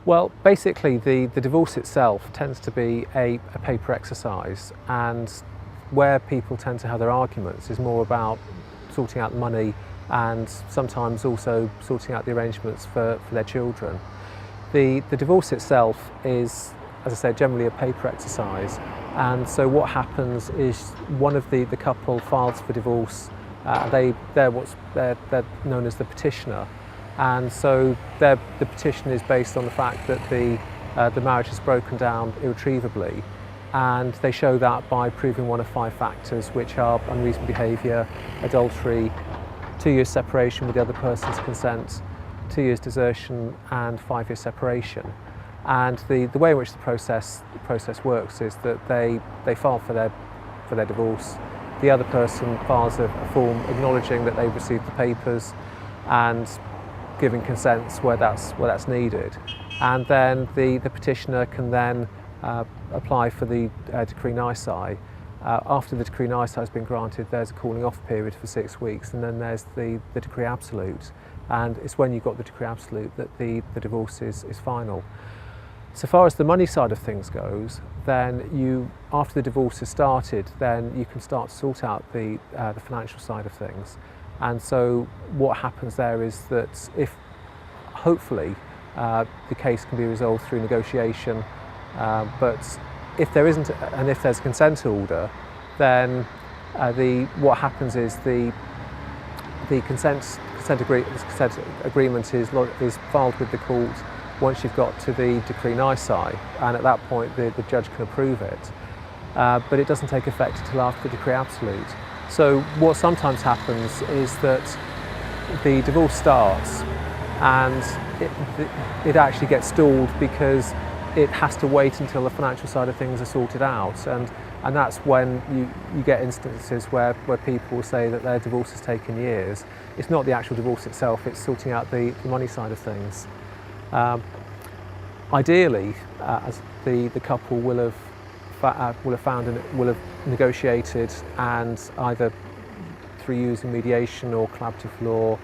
Well, basically the divorce itself tends to be a paper exercise, and where people tend to have their arguments is more about sorting out money and sometimes also sorting out the arrangements for their children. The divorce itself is, as I said, generally a paper exercise, and so what happens is one of the couple files for divorce. They're known as the petitioner, and so the petition is based on the fact that the marriage has broken down irretrievably, and they show that by proving one of 5 factors, which are unreasonable behaviour, adultery, 2 years separation with the other person's consent, 2 years desertion, and 5 years separation. And the way in which the process works is that they file for their divorce. The other person files a form acknowledging that they've received the papers and giving consents where that's needed. And then the petitioner can then apply for the decree nisi. After the decree nisi has been granted, there's a cooling off period for 6 weeks, and then there's the decree absolute. And it's when you've got the decree absolute that the divorce is final. So far as the money side of things goes, then after the divorce has started, then you can start to sort out the financial side of things. And so what happens there is that if, hopefully, the case can be resolved through negotiation, but if there isn't, and if there's a consent order, then what happens is the consent agreement is filed with the court once you've got to the decree nisi, and at that point the judge can approve it. But it doesn't take effect until after the decree absolute. So what sometimes happens is that the divorce starts and it actually gets stalled because it has to wait until the financial side of things are sorted out, and that's when you get instances where people will say that their divorce has taken years. It's not the actual divorce itself, it's sorting out the money side of things. Ideally, as the couple will have found and will have negotiated, and either through using mediation or collaborative law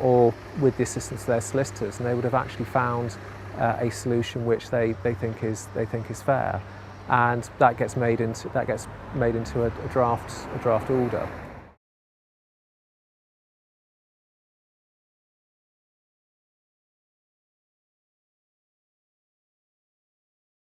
or with the assistance of their solicitors, and they would have actually found a solution which they think is fair, and that gets made into a draft order.